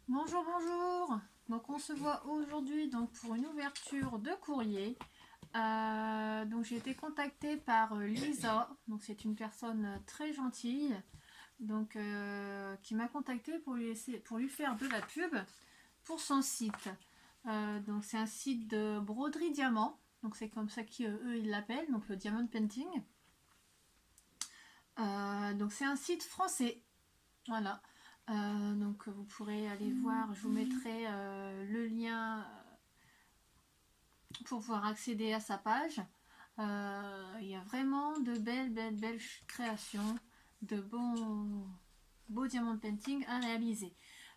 Bonjour, bonjour. Donc on se voit aujourd'hui donc pour une ouverture de courrier. Donc j'ai été contactée par Lisa. Donc c'est une personne très gentille. Donc qui m'a contactée pour lui faire de la pub pour son site. Donc c'est un site de broderie diamant. Donc c'est comme ça qu'eux ils l'appellent. Donc le Diamond Painting. Donc c'est un site français. Voilà. Donc vous pourrez aller voir, je vous mettrai le lien pour pouvoir accéder à sa page. Il y a vraiment de belles créations, de beaux diamants painting à réaliser.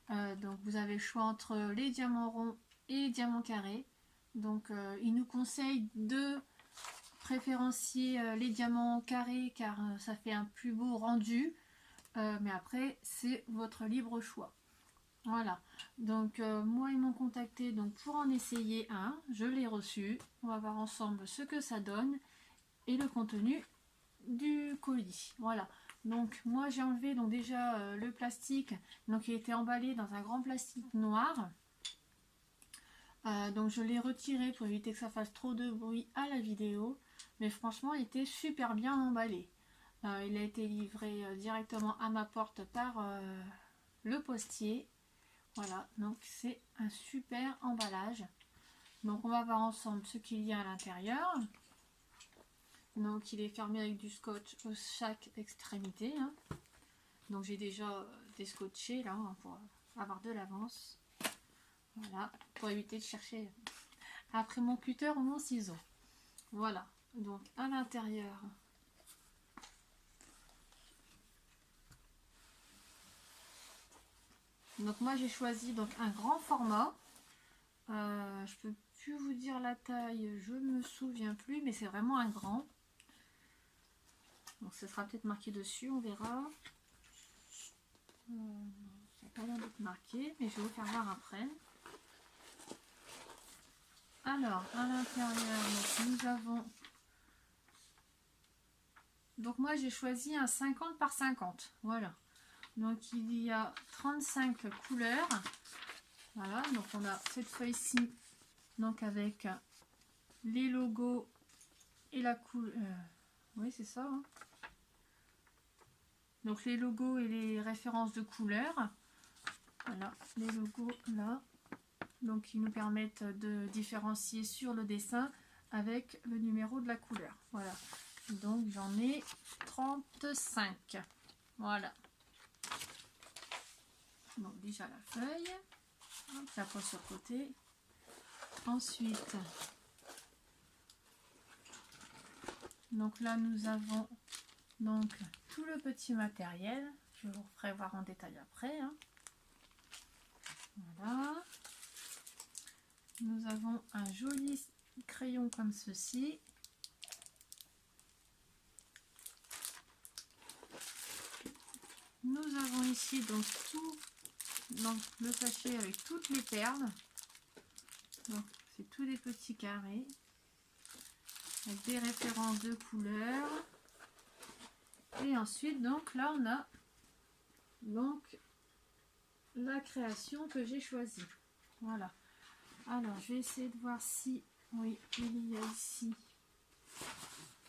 Donc vous avez le choix entre les diamants ronds et les diamants carrés. Donc il nous conseille de préférencier les diamants carrés car ça fait un plus beau rendu. Mais après, c'est votre libre choix. Voilà. Donc, moi, ils m'ont contacté donc, pour en essayer un. Je l'ai reçu. On va voir ensemble ce que ça donne et le contenu du colis. Voilà. Donc, moi, j'ai enlevé donc, déjà le plastique. Donc, il était emballé dans un grand plastique noir. Donc, je l'ai retiré pour éviter que ça fasse trop de bruit à la vidéo. Mais franchement, il était super bien emballé. Il a été livré directement à ma porte par le postier. Voilà, donc c'est un super emballage. Donc on va voir ensemble ce qu'il y a à l'intérieur. Donc il est fermé avec du scotch à chaque extrémité. Hein. Donc j'ai déjà descotché là pour avoir de l'avance. Voilà, pour éviter de chercher après mon cutter ou mon ciseau. Voilà, donc à l'intérieur. Donc moi j'ai choisi donc un grand format. Je peux plus vous dire la taille, je me souviens plus, mais c'est vraiment un grand. Donc ce sera peut-être marqué dessus, on verra. Ça n'a pas l'air d'être marqué, mais je vais vous faire voir après. Alors à l'intérieur, nous avons. Donc moi j'ai choisi un 50 par 50. Voilà. Donc il y a 35 couleurs. Voilà, donc on a cette feuille-ci, donc avec les logos et la couleur. Oui, c'est ça. Hein. Donc les logos et les références de couleurs. Voilà, les logos là. Donc ils nous permettent de différencier sur le dessin avec le numéro de la couleur. Voilà. Donc j'en ai 35. Voilà. Donc déjà la feuille. Hop, je la pose sur le côté. Ensuite, donc là nous avons donc tout le petit matériel. Je vous ferai voir en détail après. Hein. Voilà. Nous avons un joli crayon comme ceci. Nous avons ici donc tout donc, le sachet avec toutes les perles. Donc c'est tous des petits carrés avec des références de couleurs. Et ensuite donc là on a donc la création que j'ai choisie. Voilà. Alors je vais essayer de voir si oui il y a ici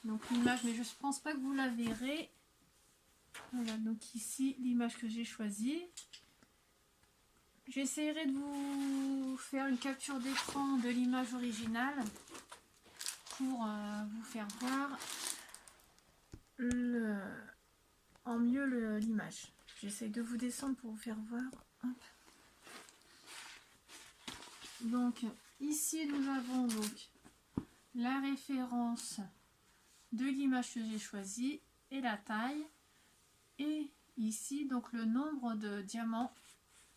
donc l'image, mais je ne pense pas que vous la verrez. Voilà, donc ici l'image que j'ai choisie. J'essaierai de vous faire une capture d'écran de l'image originale pour vous faire voir en mieux l'image. J'essaie de vous descendre pour vous faire voir. Hop. Donc ici nous avons donc la référence de l'image que j'ai choisie et la taille. Et ici donc le nombre de diamants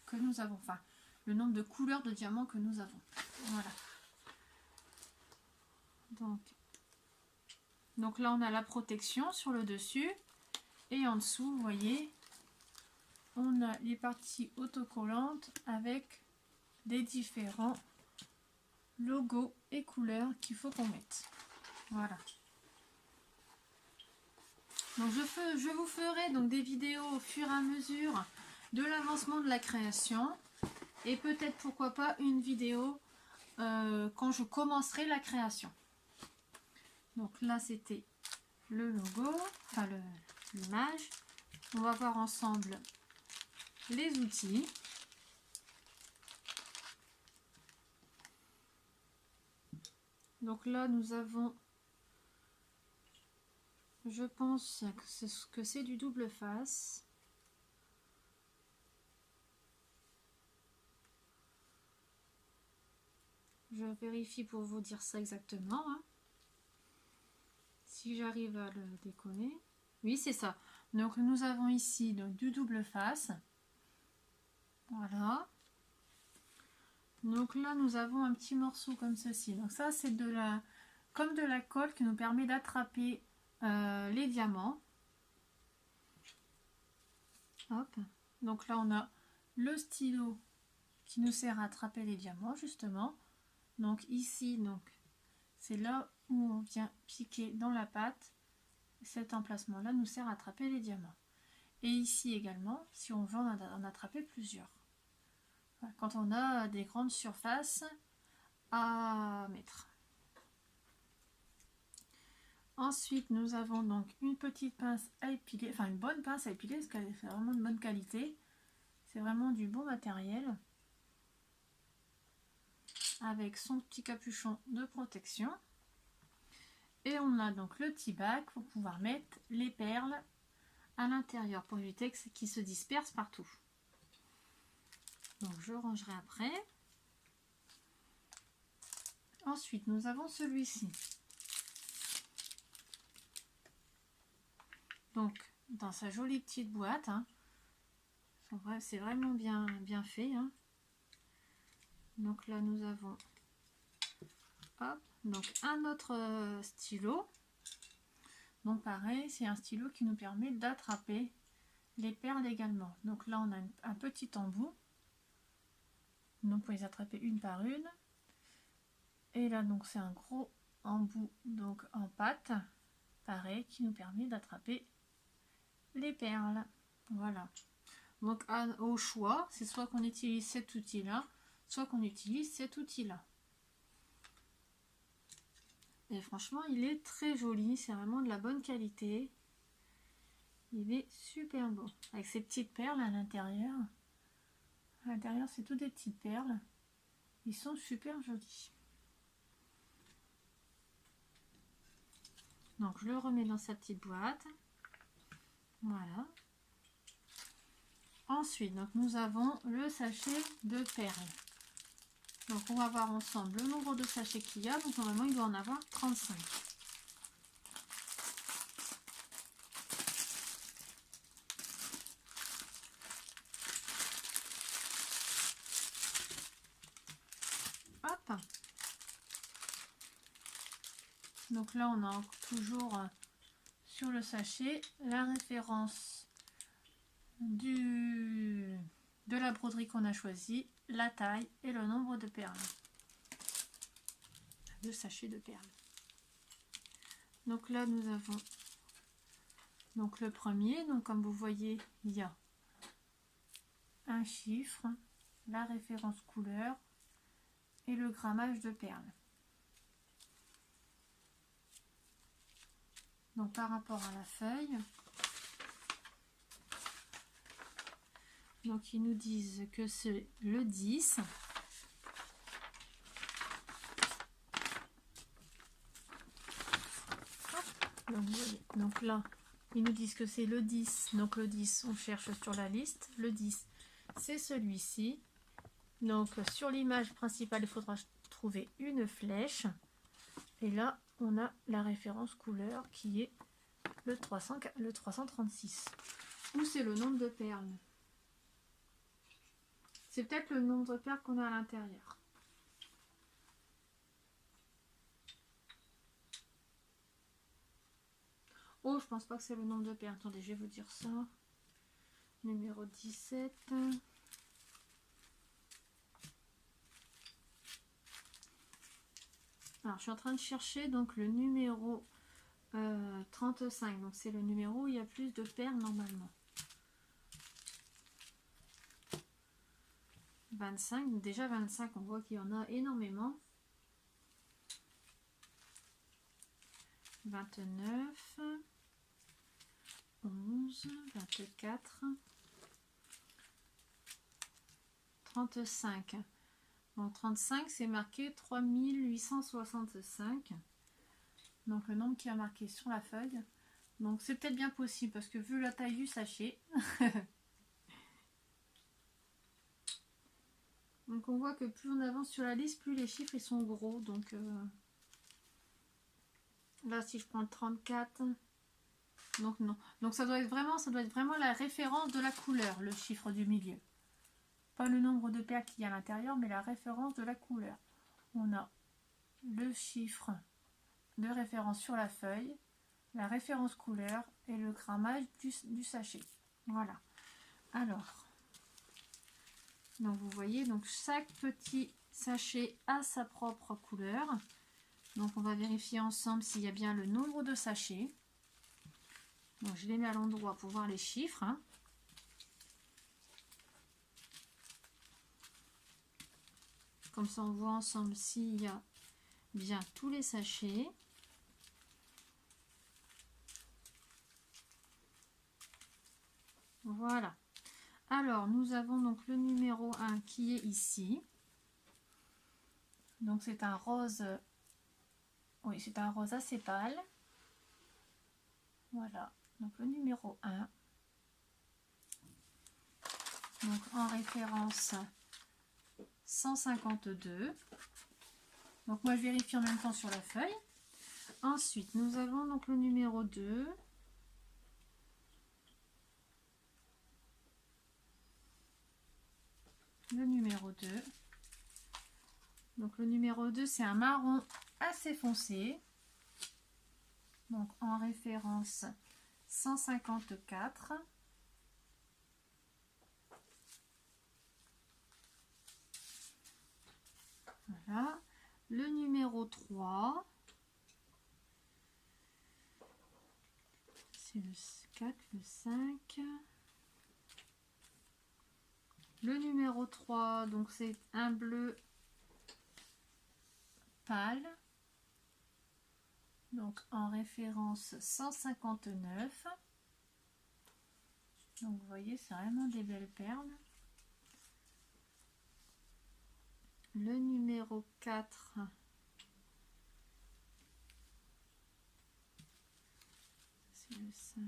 que nous avons, enfin le nombre de couleurs de diamants que nous avons. Voilà. Donc là on a la protection sur le dessus et en dessous vous voyez on a les parties autocollantes avec des différents logos et couleurs qu'il faut qu'on mette. Voilà. Donc je vous ferai donc des vidéos au fur et à mesure de l'avancement de la création. et peut-être pourquoi pas une vidéo quand je commencerai la création. Donc là c'était le logo, enfin l'image. On va voir ensemble les outils. Donc là nous avons, je pense que c'est du double face. Je vérifie pour vous dire ça exactement, hein. Si j'arrive à le décoller. Oui, c'est ça. Donc nous avons ici donc, du double face. Voilà. Donc là nous avons un petit morceau comme ceci. Donc ça c'est comme de la colle qui nous permet d'attraper les diamants. Hop. Donc là on a le stylo qui nous sert à attraper les diamants justement. Donc ici donc c'est là où on vient piquer dans la pâte. Cet emplacement là nous sert à attraper les diamants. Et ici également si on veut en attraper plusieurs. Quand on a des grandes surfaces à mettre. Ensuite, nous avons donc une petite pince à épiler, enfin une bonne pince à épiler parce qu'elle fait vraiment de bonne qualité. C'est vraiment du bon matériel. Avec son petit capuchon de protection. Et on a donc le petit bac pour pouvoir mettre les perles à l'intérieur pour éviter qu'ils se dispersent partout. Donc je rangerai après. Ensuite, nous avons celui-ci. Donc, dans sa jolie petite boîte, hein. C'est vraiment bien fait, hein. Donc là, nous avons hop, donc un autre stylo. Donc pareil, c'est un stylo qui nous permet d'attraper les perles également. Donc là, on a un petit embout. Donc, pour les attraper une par une. Et là, donc c'est un gros embout donc en pâte, pareil, qui nous permet d'attraper les perles. Voilà. Donc au choix, c'est soit qu'on utilise cet outil-là, soit qu'on utilise cet outil-là. Et franchement, il est très joli, c'est vraiment de la bonne qualité. Il est super beau, avec ces petites perles à l'intérieur. À l'intérieur, c'est toutes des petites perles. Ils sont super jolis. Donc je le remets dans sa petite boîte. Voilà. Ensuite, donc, nous avons le sachet de perles. Donc on va voir ensemble le nombre de sachets qu'il y a. Donc normalement il doit en avoir 35. Hop. Donc là on a toujours sur le sachet la référence de la broderie qu'on a choisi, la taille et le nombre de perles. Le sachet de perles. Donc là nous avons donc le premier, donc comme vous voyez il y a un chiffre, la référence couleur et le grammage de perles. Donc par rapport à la feuille, donc ils nous disent que c'est le 10. Donc là, ils nous disent que c'est le 10. Donc le 10, on cherche sur la liste. Le 10, c'est celui-ci. Donc sur l'image principale, il faudra trouver une flèche. Et là, on a la référence couleur qui est le 336. Ou c'est le nombre de perles. C'est peut-être le nombre de perles qu'on a à l'intérieur. Oh, je pense pas que c'est le nombre de perles. Attendez, je vais vous dire ça. Numéro 17. Alors, je suis en train de chercher donc le numéro 35. Donc, c'est le numéro où il y a plus de perles normalement. 25. Déjà 25, on voit qu'il y en a énormément. 29, 11, 24, 35. Bon, 35, c'est marqué 3865. Donc le nombre qui a marqué sur la feuille. Donc c'est peut-être bien possible parce que vu la taille du sachet. Donc on voit que plus on avance sur la liste, plus les chiffres ils sont gros. Donc là si je prends le 34, donc non. Donc ça doit être vraiment la référence de la couleur, le chiffre du milieu. Pas le nombre de paires qu'il y a à l'intérieur, mais la référence de la couleur. On a le chiffre de référence sur la feuille, la référence couleur et le grammage du sachet. Voilà. Alors, donc vous voyez, donc chaque petit sachet a sa propre couleur. Donc on va vérifier ensemble s'il y a bien le nombre de sachets. Donc je les mets à l'endroit pour voir les chiffres. Hein. Comme ça on voit ensemble s'il y a bien tous les sachets. Voilà. Alors nous avons donc le numéro 1 qui est ici. Donc c'est un rose. Oui, c'est un rose assez pâle. Voilà. Donc le numéro 1. Donc en référence 152. Donc moi je vérifie en même temps sur la feuille. Ensuite nous avons donc le numéro 2. Le numéro 2. Donc le numéro 2 c'est un marron assez foncé. Donc en référence 154. Voilà. Le numéro 3. C'est le 4, le 5. Le numéro 3, donc c'est un bleu pâle. Donc en référence 159. Donc vous voyez, c'est vraiment des belles perles. Le numéro 4. C'est le 5.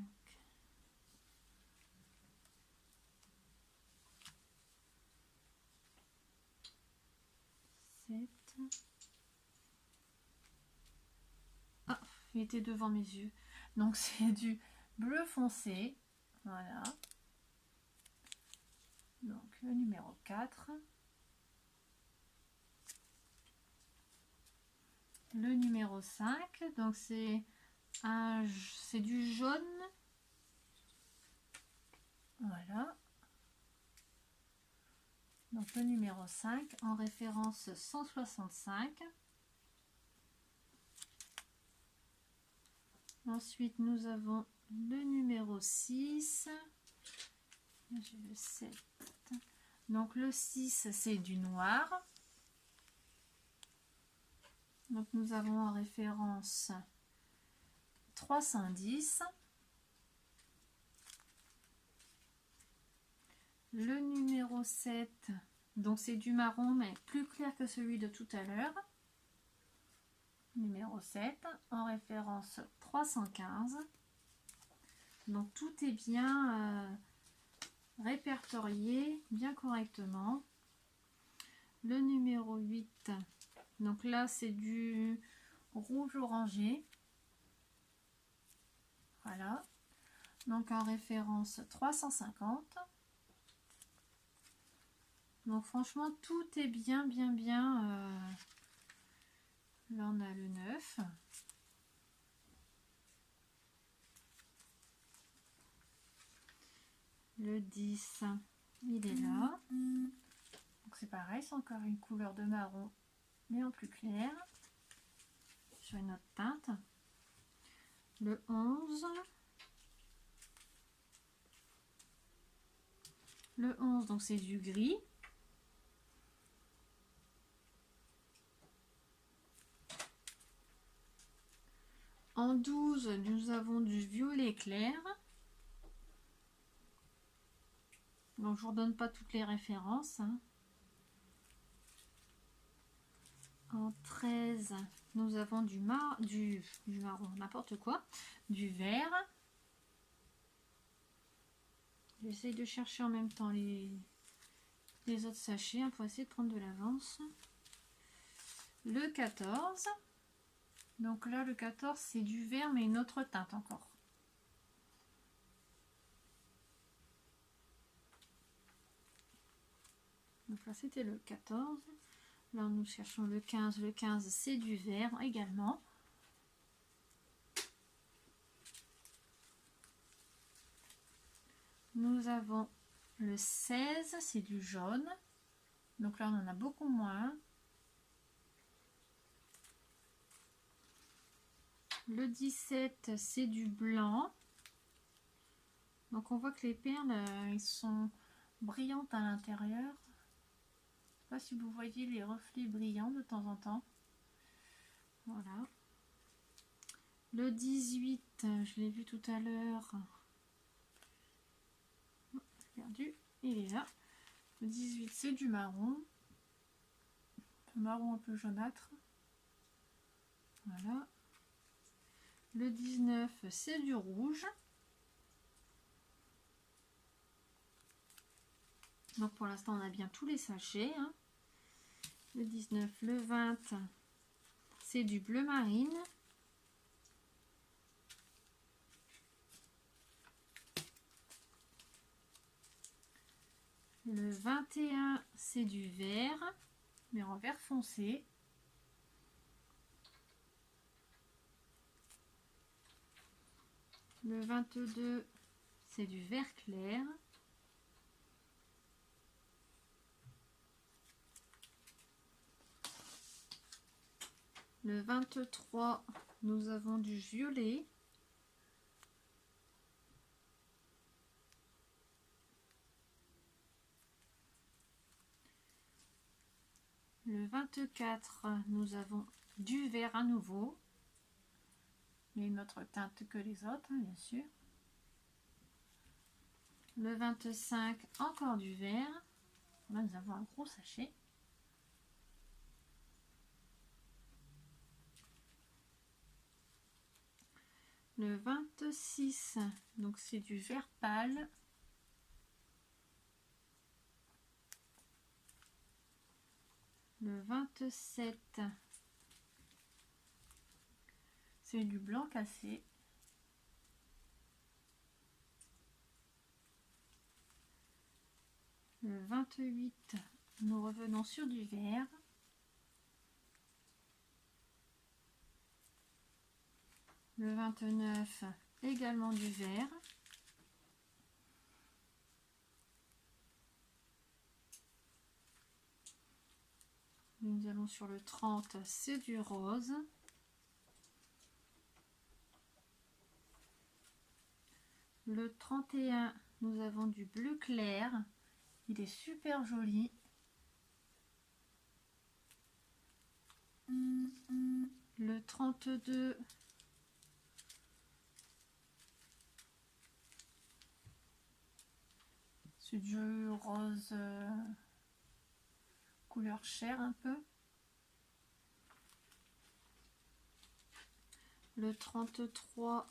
7. Ah, il était devant mes yeux. Donc c'est du bleu foncé. Voilà. Donc le numéro 4. Le numéro 5. Donc c'est du jaune. Voilà. Donc le numéro 5 en référence 165. Ensuite, nous avons le numéro 6. J'ai le 7. Donc le 6, c'est du noir. Donc nous avons en référence 310. Le numéro 7, donc c'est du marron, mais plus clair que celui de tout à l'heure. Numéro 7, en référence 315. Donc tout est bien répertorié, bien correctement. Le numéro 8, donc là c'est du rouge orangé. Voilà. Donc en référence 350. Donc franchement tout est bien. Là on a le 9. Le 10, il est là. Donc c'est pareil, c'est encore une couleur de marron, mais en plus clair. Sur une autre teinte. Le 11. Le 11, donc c'est du gris. En 12, nous avons du violet clair. Donc, je ne vous redonne pas toutes les références. Hein. En 13, nous avons du marron, n'importe quoi, du vert. J'essaye de chercher en même temps les autres sachets hein, pour essayer de prendre de l'avance. Le 14. Donc là, le 14, c'est du vert, mais une autre teinte encore. Donc là, c'était le 14. Là, nous cherchons le 15. Le 15, c'est du vert également. Nous avons le 16, c'est du jaune. Donc là, on en a beaucoup moins. Le 17, c'est du blanc. Donc on voit que les perles, ils sont brillantes à l'intérieur. Je ne sais pas si vous voyez les reflets brillants de temps en temps. Voilà. Le 18, je l'ai vu tout à l'heure. Perdu, il est là. Le 18, c'est du marron. Un marron un peu jaunâtre. Voilà. Le 19, c'est du rouge. Donc pour l'instant, on a bien tous les sachets. Hein. Le 19, le 20, c'est du bleu marine. Le 21, c'est du vert, mais en vert foncé. Le 22, c'est du vert clair. Le 23, nous avons du violet. Le 24, nous avons du vert à nouveau. Mais une autre teinte que les autres, hein, bien sûr. Le 25, encore du vert. Là, nous avons un gros sachet. Le 26, donc c'est du vert pâle. Le 27, c'est du blanc cassé. Le 28, nous revenons sur du vert. Le 29, également du vert. Nous allons sur le 30, c'est du rose. Le 31, nous avons du bleu clair. Il est super joli. Le 32, c'est du rose couleur chair un peu. Le 33,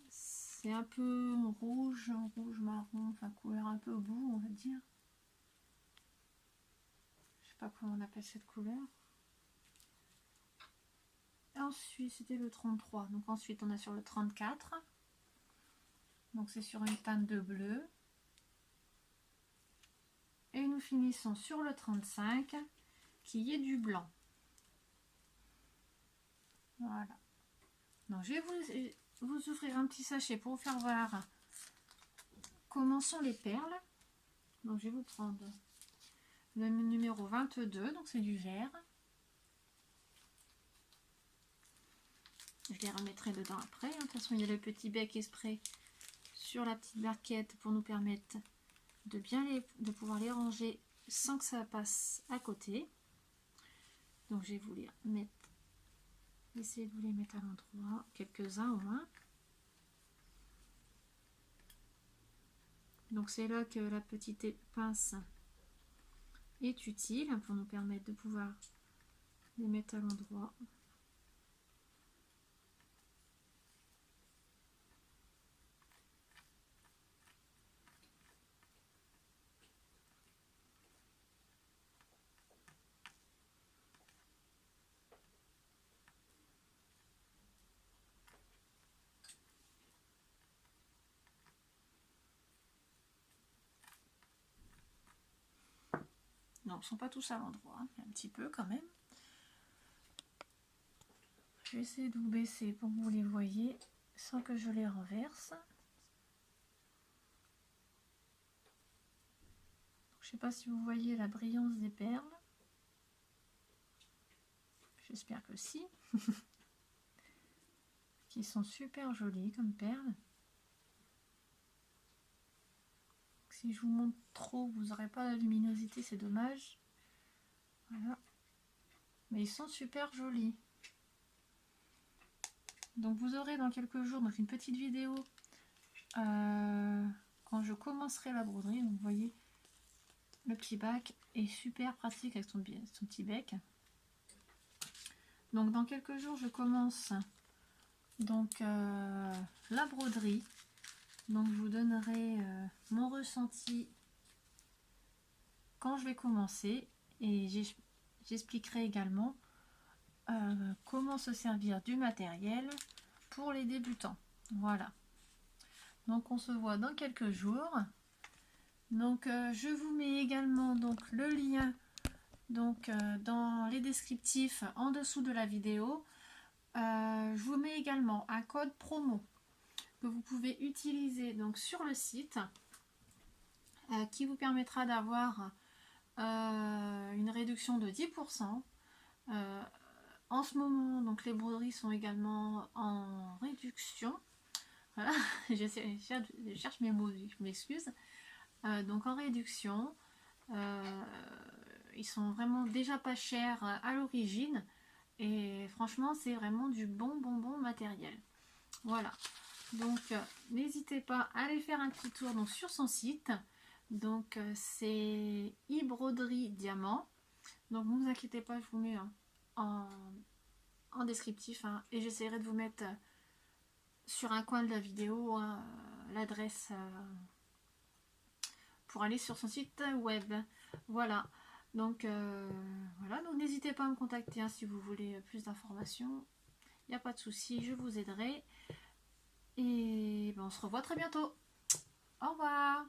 c'est un peu rouge marron, enfin couleur un peu boue on va dire. Je sais pas comment on appelle cette couleur. Et ensuite c'était le 33, donc ensuite on a sur le 34. Donc c'est sur une teinte de bleu. Et nous finissons sur le 35 qui est du blanc. Voilà. Donc je vais vous offrir un petit sachet pour vous faire voir comment sont les perles. Donc je vais vous prendre le numéro 22, donc c'est du vert. Je les remettrai dedans après. De toute façon, il y a le petit bec esprit sur la petite barquette pour nous permettre de pouvoir les ranger sans que ça passe à côté. Donc je vais vous les mettre Essayez de vous les mettre à l'endroit, quelques-uns au moins. Donc c'est là que la petite pince est utile pour nous permettre de pouvoir les mettre à l'endroit. Non, ils ne sont pas tous à l'endroit, hein, un petit peu quand même. Je vais essayer de vous baisser pour que vous les voyez sans que je les renverse. Je ne sais pas si vous voyez la brillance des perles. J'espère que si. Qui sont super jolies comme perles. Si je vous montre trop, vous n'aurez pas la luminosité, c'est dommage. Voilà. Mais ils sont super jolis. Donc vous aurez dans quelques jours donc une petite vidéo quand je commencerai la broderie. Donc vous voyez, le petit bac est super pratique avec son petit bec. Donc dans quelques jours je commence donc la broderie. Donc je vous donnerai mon ressenti quand je vais commencer et j'expliquerai également comment se servir du matériel pour les débutants. Voilà. Donc on se voit dans quelques jours. Donc je vous mets également donc le lien donc dans les descriptifs en dessous de la vidéo. Je vous mets également un code promo que vous pouvez utiliser donc sur le site qui vous permettra d'avoir une réduction de 10%. En ce moment, donc les broderies sont également en réduction. Voilà, je cherche mes mots, je m'excuse. Donc en réduction, ils sont vraiment déjà pas chers à l'origine. Et franchement, c'est vraiment du bon matériel. Voilà. Donc n'hésitez pas à aller faire un petit tour donc, sur son site. Donc c'est e-broderie diamant. Donc ne vous inquiétez pas, je vous mets en descriptif hein, et j'essaierai de vous mettre sur un coin de la vidéo hein, l'adresse pour aller sur son site web. Voilà. Donc voilà, donc n'hésitez pas à me contacter hein, si vous voulez plus d'informations. Il n'y a pas de souci, je vous aiderai. Et ben, on se revoit très bientôt. Au revoir.